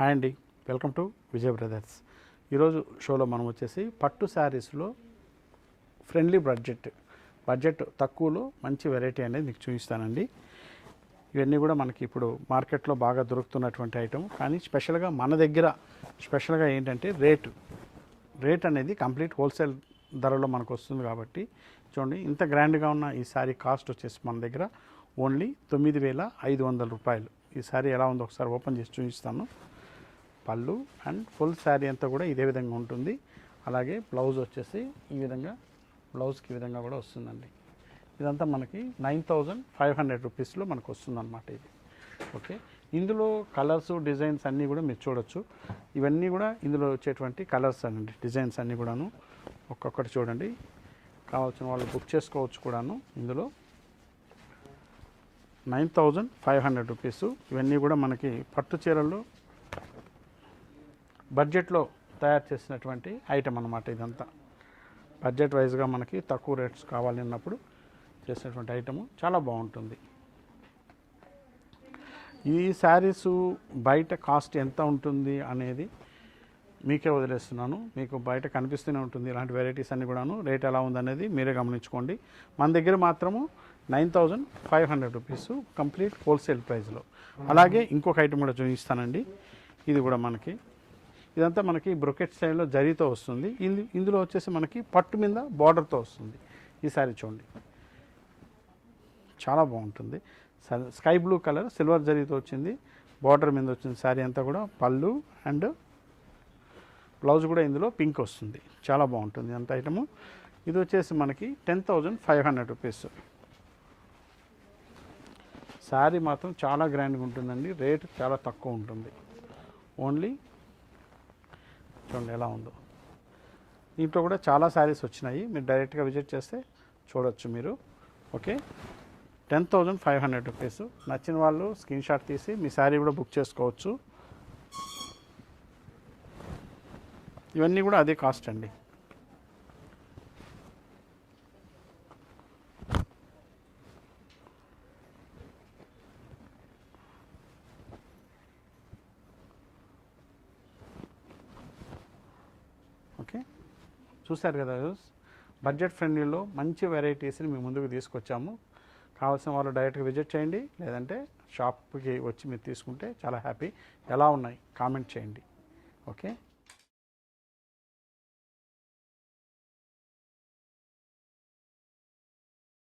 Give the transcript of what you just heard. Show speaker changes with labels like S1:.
S1: Hi అండి, welcome to Vijay brothers. ఈరోజు షోలో మనం వచ్చేసి పట్టు శారీస్లో ఫ్రెండ్లీ బడ్జెట్ తక్కువలో మంచి వెరైటీ అనేది మీకు చూపిస్తానండి. ఇవన్నీ కూడా మనకి ఇప్పుడు మార్కెట్లో బాగా దొరుకుతున్నటువంటి ఐటమ్, కానీ స్పెషల్గా మన దగ్గర స్పెషల్గా ఏంటంటే రేట్ అనేది కంప్లీట్ హోల్సేల్ ధరలో మనకు వస్తుంది. కాబట్టి చూడండి, ఇంత గ్రాండ్గా ఉన్న ఈ శారీ కాస్ట్ వచ్చేసి మన దగ్గర ఓన్లీ 9,500 రూపాయలు. ఈ శారీ ఎలా ఉందో ఒకసారి ఓపెన్ చేసి చూపిస్తాను. పళ్ళు అండ్ ఫుల్ శారీ అంతా కూడా ఇదే విధంగా ఉంటుంది. అలాగే బ్లౌజ్ వచ్చేసి ఈ విధంగా, బ్లౌజ్కి ఈ విధంగా కూడా వస్తుందండి. ఇదంతా మనకి 9,500 రూపీస్లో మనకు వస్తుందన్నమాట ఇది. ఓకే, ఇందులో కలర్స్ డిజైన్స్ అన్నీ కూడా మీరు చూడొచ్చు. ఇవన్నీ కూడా ఇందులో వచ్చేటువంటి కలర్స్ అండి, డిజైన్స్ అన్నీ కూడాను ఒక్కొక్కటి చూడండి. కావాల్సిన వాళ్ళు బుక్ చేసుకోవచ్చు కూడాను. ఇందులో 9,500 రూపీస్. ఇవన్నీ కూడా మనకి పట్టు చీరల్లో బడ్జెట్లో తయారు చేసినటువంటి ఐటమ్ అన్నమాట. ఇదంతా బడ్జెట్ వైజ్గా మనకి తక్కువ రేట్స్ కావాలన్నప్పుడు చేసినటువంటి ఐటము చాలా బాగుంటుంది. ఈ శారీస్ బయట కాస్ట్ ఎంత ఉంటుంది అనేది మీకే వదిలేస్తున్నాను. మీకు బయట కనిపిస్తూనే ఉంటుంది ఇలాంటి వెరైటీస్ అన్నీ కూడాను. రేట్ ఎలా ఉందనేది మీరే గమనించుకోండి. మన దగ్గర మాత్రము 9,500 రూపీస్ కంప్లీట్ హోల్సేల్ ప్రైస్లో. అలాగే ఇంకొక ఐటమ్ కూడా చూపిస్తానండి. ఇది కూడా మనకి, ఇదంతా మనకి బ్రొకెట్ స్టైల్లో జరీతో వస్తుంది. ఇందులో వచ్చేసి మనకి పట్టు మీద బార్డర్తో వస్తుంది. ఈ శారీ చూడండి, చాలా బాగుంటుంది. స్కై బ్లూ కలర్ సిల్వర్ జరీతో వచ్చింది, బార్డర్ మీద వచ్చింది. శారీ అంతా కూడా పళ్ళు అండ్ బ్లౌజ్ కూడా ఇందులో పింక్ వస్తుంది. చాలా బాగుంటుంది అంత ఐటము. ఇది వచ్చేసి మనకి 10,500 రూపీస్. శారీ మాత్రం చాలా గ్రాండ్గా ఉంటుందండి. రేట్ చాలా తక్కువ ఉంటుంది. ఓన్లీ చూడండి ఎలా ఉందో. దీంట్లో కూడా చాలా శారీస్ వచ్చినాయి, మీరు డైరెక్ట్గా విజిట్ చేస్తే చూడొచ్చు మీరు. Okay, 10,500 rupees. నచ్చిన వాళ్ళు స్క్రీన్ షాట్ తీసి మీ శారీ కూడా బుక్ చేసుకోవచ్చు. ఇవన్నీ కూడా అదే కాస్ట్ అండి. ఓకే, చూశారు కదా, బడ్జెట్ ఫ్రెండ్లీలో మంచి వెరైటీస్ని మీ ముందుకు తీసుకొచ్చాము. కావాల్సిన వాళ్ళు డైరెక్ట్గా విజిట్ చేయండి, లేదంటే షాప్కి వచ్చి మీరు తీసుకుంటే చాలా హ్యాపీ. ఎలా ఉన్నాయి కామెంట్ చేయండి. ఓకే.